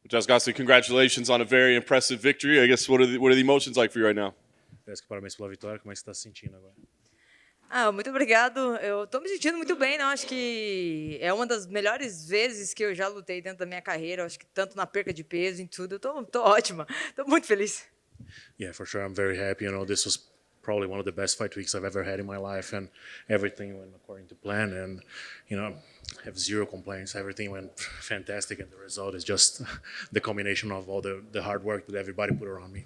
Jasgassi, congratulations on a very impressive victory. I guess what are the emotions like for you right now? Parabéns pela vitória, como é que você está se sentindo agora? Muito obrigado. Eu tô me sentindo muito bem, não? Acho que é uma das melhores vezes que eu já lutei dentro da minha carreira. Acho que tanto na perca de peso, em tudo. Eu tô ótima. Tô muito feliz. Yeah, for sure. I'm very happy. This was probably one of the best fight weeks I've ever had in my life, and everything went according to plan. And I have zero complaints. Everything went fantastic, and the result is just the combination of all the hard work that everybody put around me.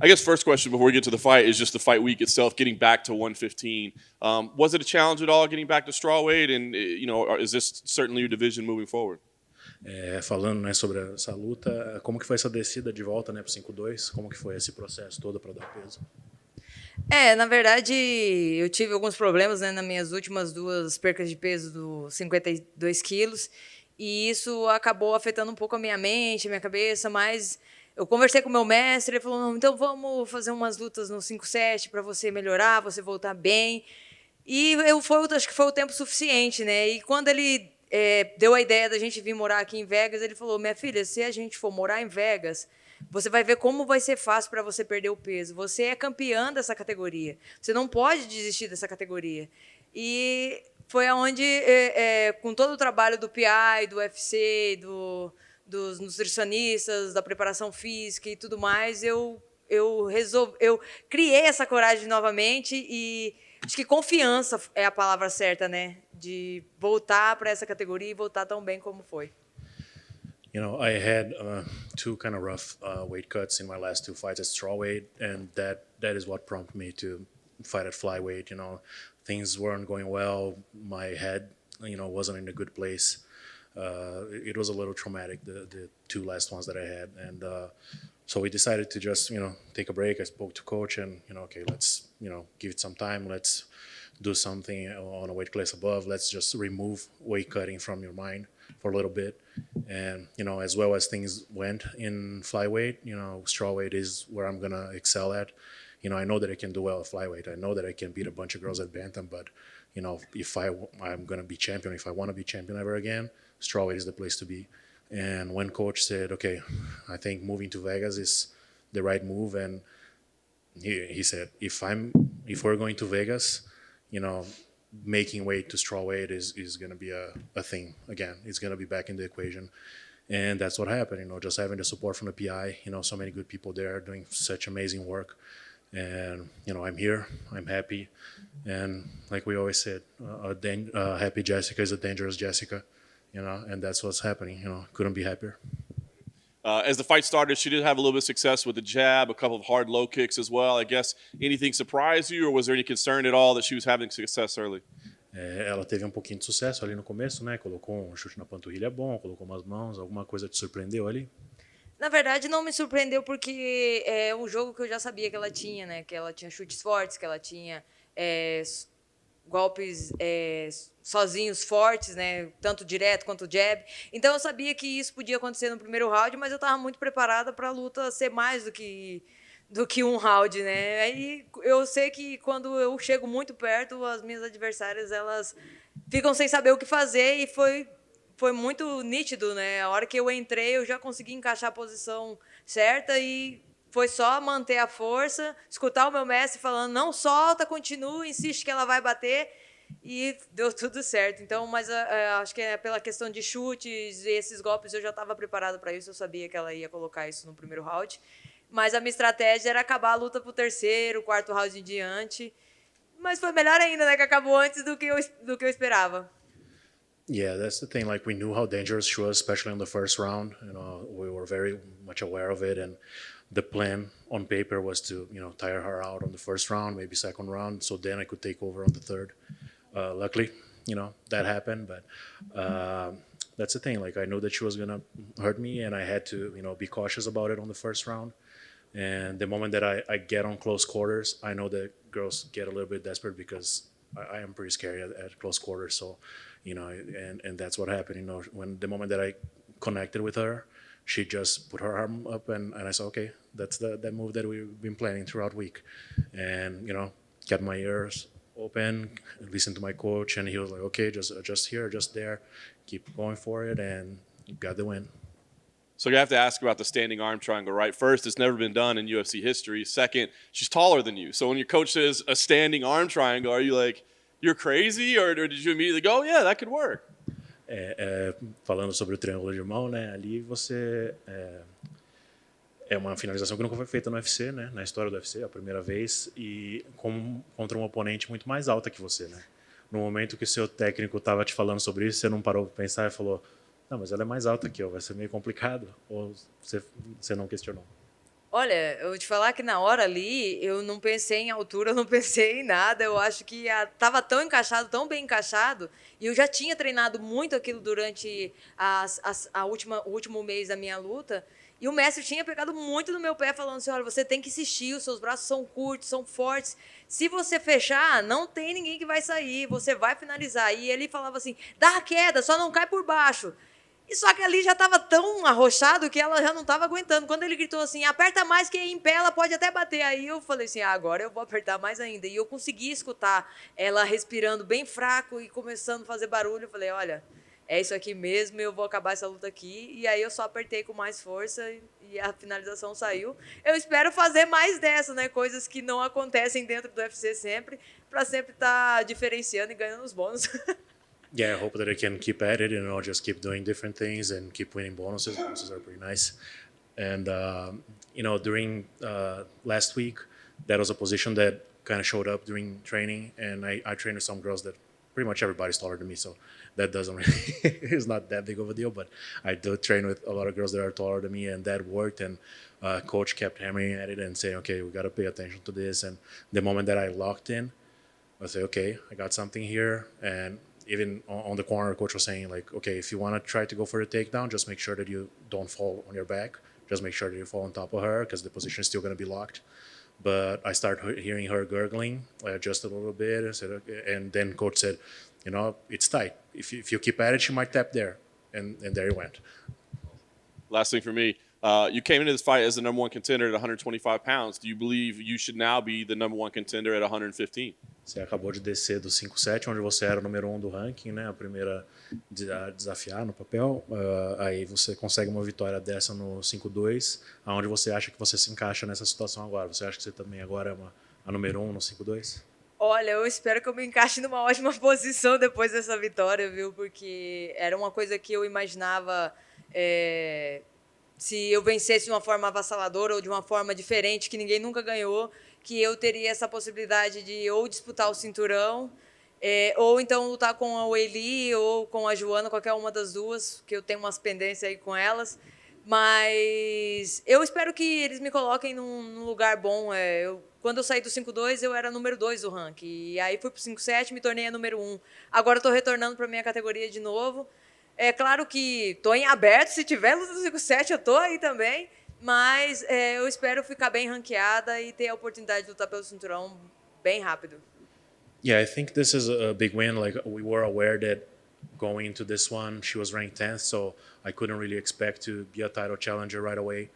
I guess first question before we get to the fight is just the fight week itself, getting back to 115. Was it a challenge at all getting back to strawweight? And is this certainly your division moving forward? Falando, né, sobre essa luta, como que foi essa descida de volta, né, para 5-2? Como que foi esse processo todo para dar peso? Na verdade, eu tive alguns problemas, né, nas minhas últimas duas percas de peso dos 52 quilos, e isso acabou afetando um pouco a minha mente, a minha cabeça, mas eu conversei com o meu mestre, ele falou, não, então vamos fazer umas lutas no 5-7 para você melhorar, você voltar bem. E acho que foi o tempo suficiente, né? E quando ele deu a ideia da gente vir morar aqui em Vegas, ele falou, minha filha, se a gente for morar em Vegas, você vai ver como vai ser fácil para você perder o peso. Você é campeã dessa categoria. Você não pode desistir dessa categoria. E foi aonde, com todo o trabalho do PI, do UFC, dos nutricionistas, da preparação física e tudo mais, eu criei essa coragem novamente e acho que confiança é a palavra certa, né? De voltar para essa categoria e voltar tão bem como foi. I had two kind of rough weight cuts in my last two fights at strawweight, and that is what prompted me to fight at flyweight. Things weren't going well. My head, wasn't in a good place. It was a little traumatic, the two last ones that I had, and so we decided to just take a break. I spoke to coach, and okay, let's give it some time. Let's do something on a weight class above. Let's just remove weight cutting from your mind for a little bit. And as well as things went in flyweight, strawweight is where I'm gonna excel at. I know that I can do well at flyweight. I know that I can beat a bunch of girls at bantam. But if I'm gonna be champion, if I want to be champion ever again, strawweight is the place to be. And when coach said, okay, I think moving to Vegas is the right move, and he said, if we're going to Vegas, making weight to strawweight is going to be a thing again. It's going to be back in the equation. And that's what happened, just having the support from the PI, so many good people there doing such amazing work. And, I'm here, I'm happy. And like we always said, happy Jessica is a dangerous Jessica, and that's what's happening, couldn't be happier. As the fight started, she did have a little bit of success with the jab, a couple of hard low kicks as well. I guess anything surprised you, or was there any concern at all that she was having success early? Ela teve pouquinho de sucesso ali no começo, né? Colocou chute na panturrilha bom, colocou umas mãos. Alguma coisa te surpreendeu ali? Na verdade, não me surpreendeu porque é um jogo que eu já sabia que ela tinha, né? Que ela tinha chutes fortes, que ela tinha golpes sozinhos fortes, né? Tanto direto quanto jab. Então eu sabia que isso podia acontecer no primeiro round, mas eu estava muito preparada para a luta ser mais do que um round, né? Aí eu sei que quando eu chego muito perto, as minhas adversárias elas ficam sem saber o que fazer e foi muito nítido, né? A hora que eu entrei, eu já consegui encaixar a posição certa e foi só manter a força, escutar o meu mestre falando, não solta, continua, insiste que ela vai bater, e deu tudo certo. Então, mas acho que pela questão de chutes e esses golpes, eu já estava preparado para isso, eu sabia que ela ia colocar isso no primeiro round. Mas a minha estratégia era acabar a luta pro terceiro, quarto round em diante. Mas foi melhor ainda, né, que acabou antes do que eu esperava. Yeah, that's the thing. Like, we knew how dangerous she was, especially in the first round. We were very much aware of it, and the plan on paper was to, tire her out on the first round, maybe second round, so then I could take over on the third. Luckily, that happened, but that's the thing. Like, I knew that she was gonna hurt me, and I had to, be cautious about it on the first round. And the moment that I get on close quarters, I know that girls get a little bit desperate because I am pretty scary at close quarters. So, and that's what happened. When the moment that I connected with her, she just put her arm up, and I said, okay, that's that move that we've been planning throughout week. And, kept my ears open, listened to my coach, and he was like, okay, just adjust here, adjust there, keep going for it, and got the win. So I have to ask about the standing arm triangle, right? First, it's never been done in UFC history. Second, she's taller than you. So when your coach says a standing arm triangle, are you like, you're crazy? Or did you immediately go, oh, yeah, that could work? Falando sobre o triângulo de mão, né? Ali você é uma finalização que nunca foi feita no UFC, né? Na história do UFC, a primeira vez, e contra um oponente muito mais alta que você, né? No momento que o seu técnico estava te falando sobre isso, você não parou para pensar e falou: não, mas ela é mais alta que eu, vai ser meio complicado? Ou você não questionou? Olha, eu vou te falar que na hora ali eu não pensei em altura, eu não pensei em nada. Eu acho que estava tão encaixado, tão bem encaixado, e eu já tinha treinado muito aquilo durante o último mês da minha luta. E o mestre tinha pegado muito no meu pé, falando assim: olha, você tem que insistir, os seus braços são curtos, são fortes. Se você fechar, não tem ninguém que vai sair, você vai finalizar. E ele falava assim: dá a queda, só não cai por baixo. E só que ali já estava tão arrochado que ela já não estava aguentando. Quando ele gritou assim, aperta mais que em pé ela pode até bater. Aí eu falei assim, agora eu vou apertar mais ainda. E eu consegui escutar ela respirando bem fraco e começando a fazer barulho. Eu falei, olha, é isso aqui mesmo, eu vou acabar essa luta aqui. E aí eu só apertei com mais força e a finalização saiu. Eu espero fazer mais dessa, né? Coisas que não acontecem dentro do UFC sempre, para sempre estar diferenciando e ganhando os bônus. Yeah, I hope that I can keep at it and I'll just keep doing different things and keep winning bonuses. Bonuses are pretty nice. And, during last week, that was a position that kind of showed up during training. And I trained with some girls that pretty much everybody's taller than me. So that doesn't really, it's not that big of a deal. But I do train with a lot of girls that are taller than me. And that worked. And coach kept hammering at it and saying, okay, we got to pay attention to this. And the moment that I locked in, I say, okay, I got something here. And even on the corner, coach was saying, like, okay, if you want to try to go for a takedown, just make sure that you don't fall on your back. Just make sure that you fall on top of her because the position is still going to be locked. But I started hearing her gurgling just a little bit. I said, okay. And then coach said, it's tight. If you keep at it, she might tap there. And there he went. Last thing for me, you came into this fight as the number one contender at 125 pounds. Do you believe you should now be the number one contender at 115? Você acabou de descer do 5-7, onde você era o número 1 do ranking, né? A primeira a desafiar no papel. Aí você consegue uma vitória dessa no 5-2. Aonde você acha que você se encaixa nessa situação agora? Você acha que você também agora é a número 1 no 5-2? Olha, eu espero que eu me encaixe numa ótima posição depois dessa vitória, viu? Porque era uma coisa que eu imaginava... se eu vencesse de uma forma avassaladora ou de uma forma diferente, que ninguém nunca ganhou, que eu teria essa possibilidade de ou disputar o cinturão, ou então lutar com a Weili ou com a Joana, qualquer uma das duas, que eu tenho umas pendências aí com elas. Mas eu espero que eles me coloquem num lugar bom. Quando eu saí do 5-2, eu era número 2 do ranking. E aí fui pro 5-7 e me tornei a número 1. Agora estou retornando para minha categoria de novo. É claro que estou em aberto, se tiver luta do 5-7 eu estou aí também, mas eu espero ficar bem ranqueada e ter a oportunidade de lutar pelo cinturão bem rápido. Yeah, I think this is a big win. Like, we were aware that going into this one, she was ranked 10th, so I couldn't really expect to be a title challenger right away.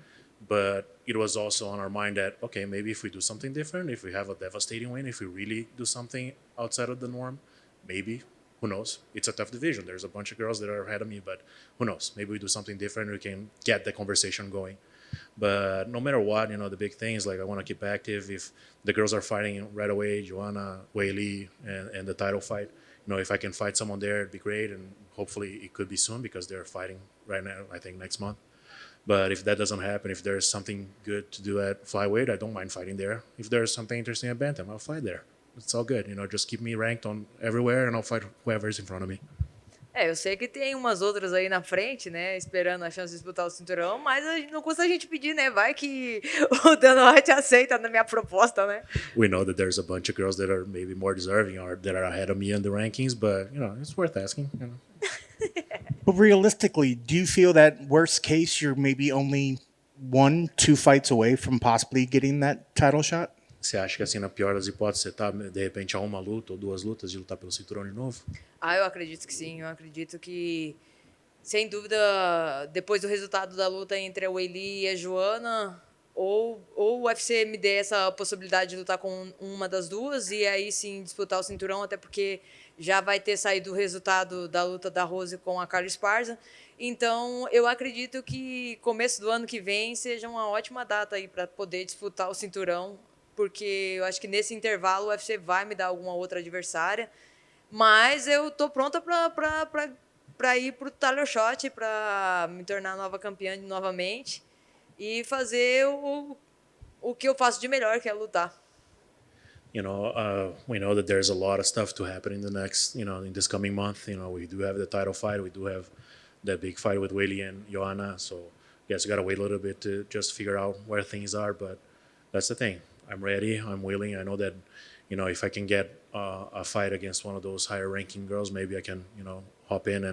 But it was also on our mind that, okay, maybe if we do something different, if we have a devastating win, if we really do something outside of the norm, maybe. Who knows? It's a tough division. There's a bunch of girls that are ahead of me, but who knows? Maybe we do something different. We can get the conversation going. But no matter what, the big thing is, like, I want to keep active. If the girls are fighting right away, Joanna, Weili, and the title fight, if I can fight someone there, it'd be great. And hopefully it could be soon because they're fighting right now, I think next month. But if that doesn't happen, if there's something good to do at flyweight, I don't mind fighting there. If there's something interesting at bantam, I'll fight there. It's all good, just keep me ranked on everywhere and I'll fight whoever's in front of me. Eu sei que tem umas outras aí na frente, né, esperando a chance de disputar o cinturão, mas não custa a gente pedir, né, vai que o Dana White aceita na minha proposta, né. We know that there's a bunch of girls that are maybe more deserving or that are ahead of me in the rankings, but, it's worth asking, But realistically, do you feel that worst case you're maybe only 1-2 fights away from possibly getting that title shot? Você acha que, assim, na pior das hipóteses, você tá, de repente, a uma luta ou 2 lutas de lutar pelo cinturão de novo? Eu acredito que sim. Eu acredito que, sem dúvida, depois do resultado da luta entre a Weili e a Joana, ou o UFC me dê essa possibilidade de lutar com uma das duas e aí sim disputar o cinturão, até porque já vai ter saído o resultado da luta da Rose com a Carla Esparza. Então, eu acredito que começo do ano que vem seja uma ótima data aí para poder disputar o cinturão, porque eu acho que nesse intervalo o UFC vai me dar alguma outra adversária, mas eu tô pronta para ir pro title shot, para me tornar nova campeã novamente e fazer o que eu faço de melhor, que é lutar. We know that there's a lot of stuff to happen in the next, in this coming month. We do have the title fight. We do have that big fight with Weili and Joanna. So, yes, we got to wait a little bit to just figure out where things are. But that's the thing. I'm ready. I'm willing. I know that, if I can get a fight against one of those higher ranking girls, maybe I can, hop in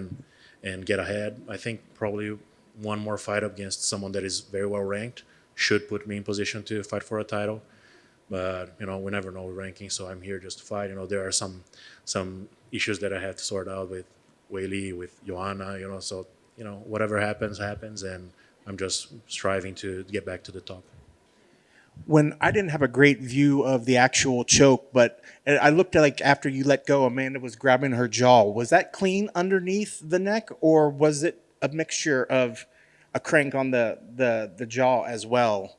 and get ahead. I think probably one more fight against someone that is very well ranked should put me in position to fight for a title. But we never know ranking, so I'm here just to fight. There are some issues that I have to sort out with Weili, with Joanna. So whatever happens, and I'm just striving to get back to the top. When I didn't have a great view of the actual choke, but I looked at, like, after you let go, Amanda was grabbing her jaw. Was that clean underneath the neck, or was it a mixture of a crank on the jaw as well?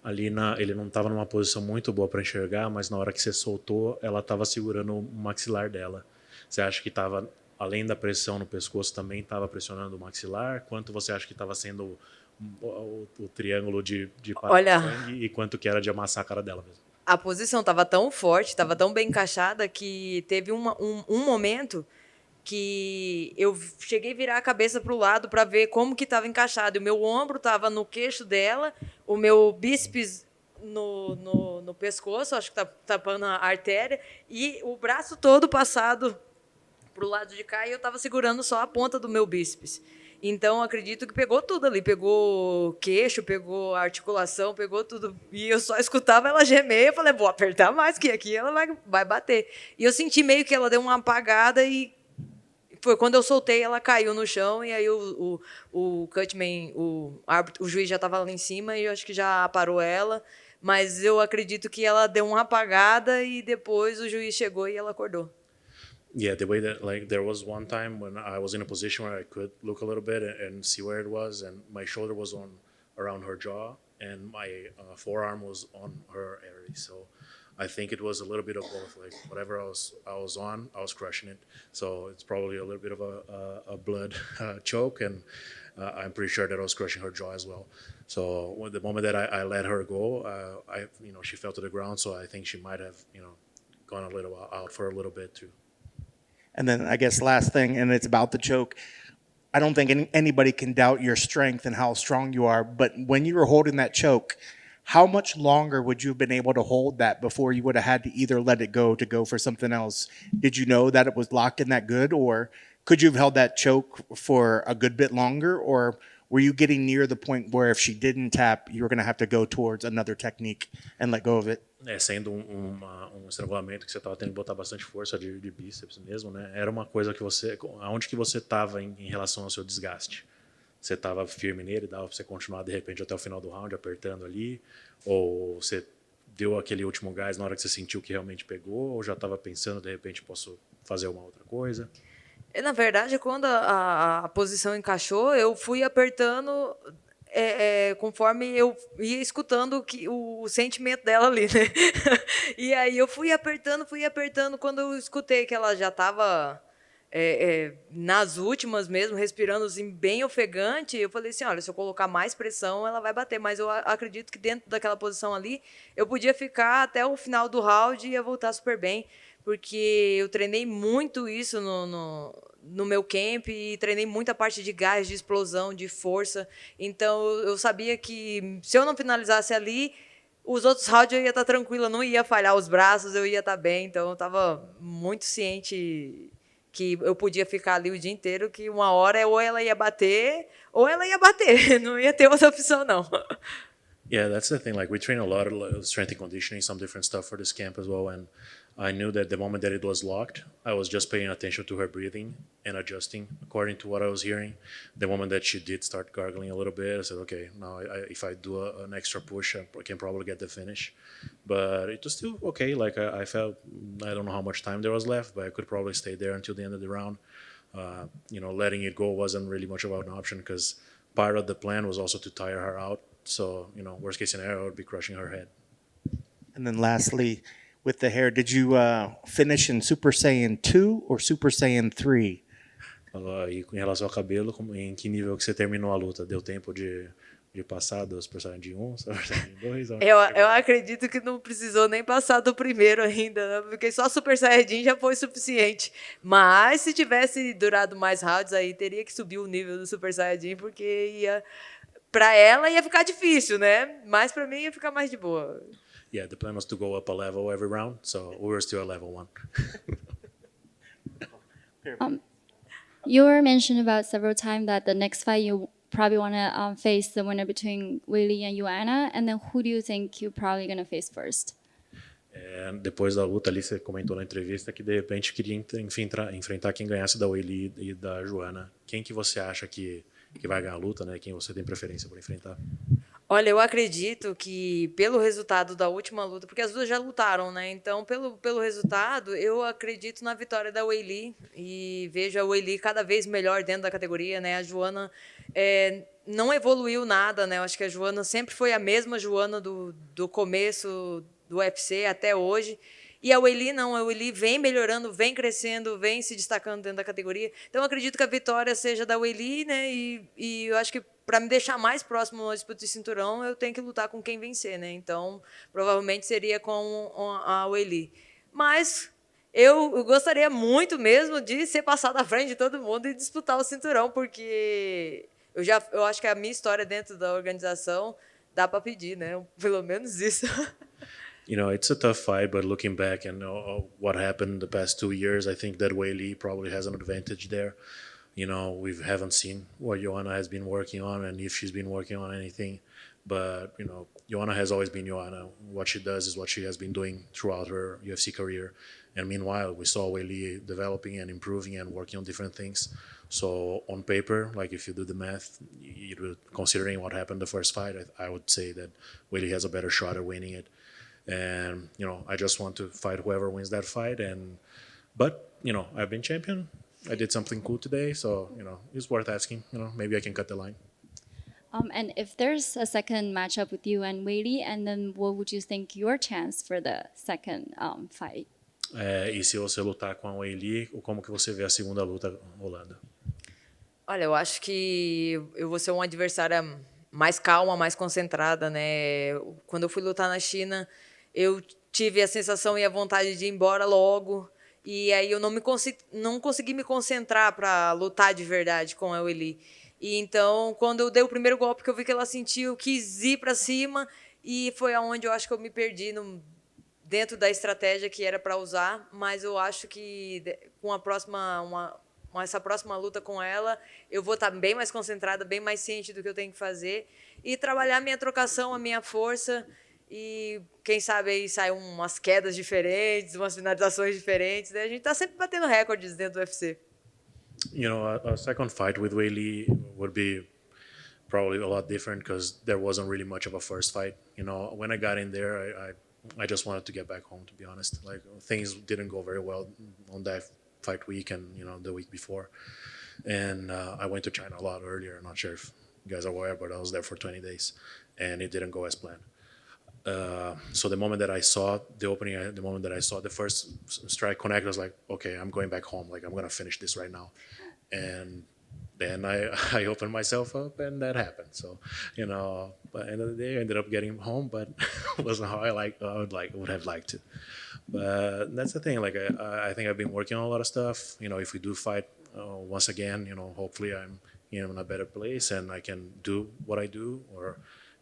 Ele não estava numa posição muito boa para enxergar, mas na hora que você soltou, ela estava segurando o maxilar dela. Você acha que estava, além da pressão no pescoço, também estava pressionando o maxilar? Quanto você acha que estava sendo o triângulo de parar sangue e quanto que era de amassar a cara dela mesmo? A posição estava tão forte, estava tão bem encaixada que teve um momento que eu cheguei a virar a cabeça para o lado para ver como que estava encaixado. O meu ombro estava no queixo dela, o meu bíceps no pescoço, acho que está tapando a artéria, e o braço todo passado para o lado de cá, e eu estava segurando só a ponta do meu bíceps. Então, acredito que pegou tudo ali. Pegou queixo, pegou articulação, pegou tudo. E eu só escutava ela gemer. Eu falei, vou apertar mais, que aqui ela vai bater. E eu senti meio que ela deu uma apagada e foi quando eu soltei, ela caiu no chão. E aí o cutman, o juiz já estava lá em cima e eu acho que já parou ela. Mas eu acredito que ela deu uma apagada e depois o juiz chegou e ela acordou. Yeah, the way that, like, there was one time when I was in a position where I could look a little bit and see where it was, and my shoulder was around her jaw, and my forearm was on her area. So I think it was a little bit of both. Like, whatever I was on, I was crushing it. So it's probably a little bit of a blood choke, and I'm pretty sure that I was crushing her jaw as well. So the moment that I let her go, she fell to the ground. So I think she might have, gone a little out for a little bit too. And then I guess last thing, and it's about the choke. I don't think anybody can doubt your strength and how strong you are, but when you were holding that choke, how much longer would you have been able to hold that before you would have had to either let it go to go for something else? Did you know that it was locked in that good, or could you have held that choke for a good bit longer, or were you getting near the point where if she didn't tap, you were going to have to go towards another technique and let go of it? Sendo um estrangulamento que você estava tendo que botar bastante força de bíceps mesmo, né? Era uma coisa que aonde que você estava em relação ao seu desgaste? Você estava firme nele, dava para você continuar de repente até o final do round apertando ali? Ou você deu aquele último gás na hora que você sentiu que realmente pegou? Ou já estava pensando, de repente, posso fazer uma outra coisa? Na verdade, quando a posição encaixou, eu fui apertando conforme eu ia escutando o sentimento dela ali, né? E aí eu fui apertando. Quando eu escutei que ela já estava nas últimas mesmo, respirando assim, bem ofegante, eu falei assim, olha, se eu colocar mais pressão, ela vai bater. Mas eu acredito que dentro daquela posição ali, eu podia ficar até o final do round e ia voltar super bem. Porque eu treinei muito isso no meu camp e treinei muita parte de gás, de explosão, de força. Então, eu sabia que se eu não finalizasse ali, os outros rounds eu ia estar tranquila, não ia falhar os braços, eu ia estar bem. Então, eu estava muito ciente que eu podia ficar ali o dia inteiro, que uma hora ou ela ia bater, ou ela ia bater. Não ia ter outra opção, não. Yeah, that's the thing. Like, we train a lot of strength and conditioning, some different stuff for this camp as well. And I knew that the moment that it was locked, I was just paying attention to her breathing and adjusting according to what I was hearing. The moment that she did start gargling a little bit, I said, okay, now if I do an extra push, I can probably get the finish. But it was still okay. Like, I felt, I don't know how much time there was left, but I could probably stay there until the end of the round. letting it go wasn't really much of an option because part of the plan was also to tire her out. So, worst case scenario, I would be crushing her head. And then lastly, with the hair, did you finish in Super Saiyan 2 or Super Saiyan 3? E em relação ao cabelo, em que nível que você terminou a luta? Deu tempo de passar do Super Saiyan de 1, Super Saiyan de 2? Eu acredito que não precisou nem passar do primeiro ainda, né? Porque só Super Saiyajin já foi suficiente. Mas se tivesse durado mais rounds, aí teria que subir o nível do Super Saiyajin, porque pra ela ia ficar difícil, né? Mas pra mim ia ficar mais de boa. Yeah, the plan was to go up a level every round, so we were still at level 1. You were mentioned about several times that the next fight you probably want to face the winner between Weili and Joanna, and then who do you think you're probably going to face first? Depois da luta ali, você comentou na entrevista que de repente queria enfrentar quem ganhasse da Weili e da Joanna. Quem que você acha que vai ganhar a luta, né? Quem você tem preferência por enfrentar? Olha, eu acredito que pelo resultado da última luta, porque as duas já lutaram, né? Então, pelo resultado, eu acredito na vitória da Weili e vejo a Weili cada vez melhor dentro da categoria, né? A Joanna não evoluiu nada, né? Eu acho que a Joanna sempre foi a mesma Joanna do começo do UFC até hoje. E a Weili não, a Weili vem melhorando, vem crescendo, vem se destacando dentro da categoria. Então, eu acredito que a vitória seja da Weili, né? E eu acho que para me deixar mais próximo da disputa de cinturão, eu tenho que lutar com quem vencer, né? Então, provavelmente seria com a Weili. Mas eu gostaria muito mesmo de ser passado à frente de todo mundo e disputar o cinturão, porque eu acho que a minha história dentro da organização dá para pedir, né? Pelo menos isso. It's a tough fight, but looking back and what happened the past 2 years, I think that Weili probably has an advantage there. We haven't seen what Joanna has been working on and if she's been working on anything. But, Joanna has always been Joanna. What she does is what she has been doing throughout her UFC career. And meanwhile, we saw Weili developing and improving and working on different things. So on paper, like if you do the math, considering what happened the first fight, I would say that Weili has a better shot at winning it. And, I just want to fight whoever wins that fight. But, I've been champion. I did something cool today, so, it's worth asking. Maybe I can cut the line. And if there's a second matchup with you and Weili, and then what would you think your chance for the second fight? E se você lutar com a Weili, como que você vê a segunda luta rolando? Olha, eu acho que eu vou ser uma adversária mais calma, mais concentrada, né? Quando eu fui lutar na China, eu tive a sensação e a vontade de ir embora logo. E aí eu não consegui me concentrar para lutar de verdade com a Weili. E então, quando eu dei o primeiro golpe que eu vi que ela sentiu, eu quis ir para cima e foi aonde eu acho que eu me perdi dentro da estratégia que era para usar. Mas eu acho que com essa próxima luta com ela, eu vou estar bem mais concentrada, bem mais ciente do que eu tenho que fazer e trabalhar a minha trocação, a minha força. E quem sabe aí saem umas quedas diferentes, umas finalizações diferentes. Né? A gente está sempre batendo recordes dentro do UFC. A second fight with Weili would be probably a lot different because there wasn't really much of a first fight. When I got in there, I just wanted to get back home, to be honest. Like, things didn't go very well on that fight week and, the week before. And I went to China a lot earlier. I'm not sure if you guys are aware, but I was there for 20 days. And it didn't go as planned. So the moment that I saw the opening, the moment that I saw the first strike connect, I was like, okay, I'm going back home. Like, I'm going to finish this right now. And then I opened myself up and that happened. So, by the end of the day, I ended up getting home, but it wasn't how I would have liked to. But that's the thing. Like, I think I've been working on a lot of stuff. If we do fight once again, hopefully I'm in a better place and I can do what I do or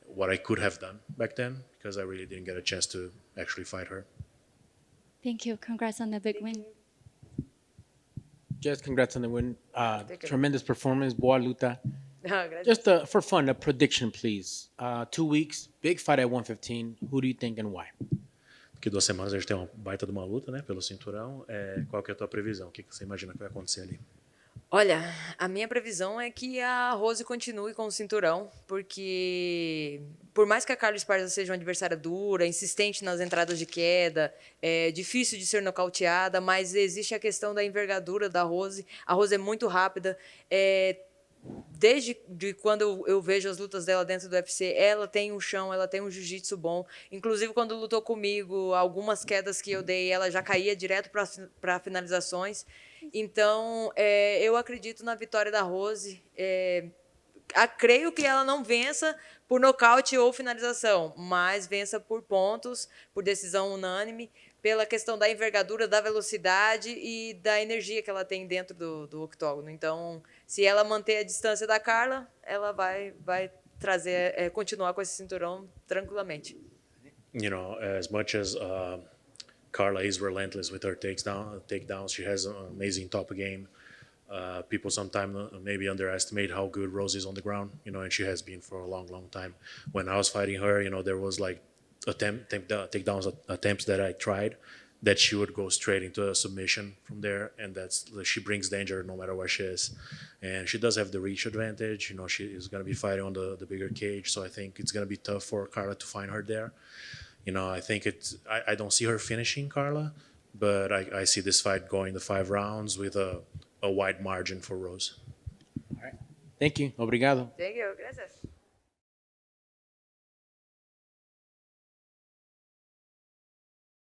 what I could have done back then because I really didn't get a chance to actually fight her. Thank you. Congrats on the big win. Jess, congrats on the win. Tremendous performance. Boa luta. Gracias. Just for fun, a prediction, please. 2 weeks, big fight at 115. Who do you think and why? Daqui 2 semanas a gente tem uma baita de uma luta, né, pelo cinturão. Qual que é a tua previsão? O que você imagina que vai acontecer ali? Olha, a minha previsão é que a Rose continue com o cinturão, porque por mais que a Carla Esparza seja uma adversária dura, insistente nas entradas de queda, é difícil de ser nocauteada, mas existe a questão da envergadura da Rose. A Rose é muito rápida. Desde quando eu vejo as lutas dela dentro do UFC, ela tem um chão, ela tem um jiu-jitsu bom. Inclusive, quando lutou comigo, algumas quedas que eu dei, ela já caía direto para finalizações. Então, eu acredito na vitória da Rose. Creio que ela não vença por nocaute ou finalização, mas vença por pontos, por decisão unânime, pela questão da envergadura, da velocidade e da energia que ela tem dentro do octógono. Então, se ela manter a distância da Carla, ela vai trazer, continuar com esse cinturão tranquilamente. You know, as much as Carla is relentless with her takedowns, she has an amazing top game. People sometimes maybe underestimate how good Rose is on the ground, you know, and she has been for a long, long time. When I was fighting her, you know, there was like takedowns attempts that I tried that she would go straight into a submission from there, and she brings danger no matter where she is. And she does have the reach advantage, you know, she is going to be fighting on the bigger cage, so I think it's going to be tough for Carla to find her there. You know, I think I don't see her finishing Carla, but I see this fight going the 5 rounds with a wide margin for Rose. Thank you. Obrigado. Thank you. Gracias.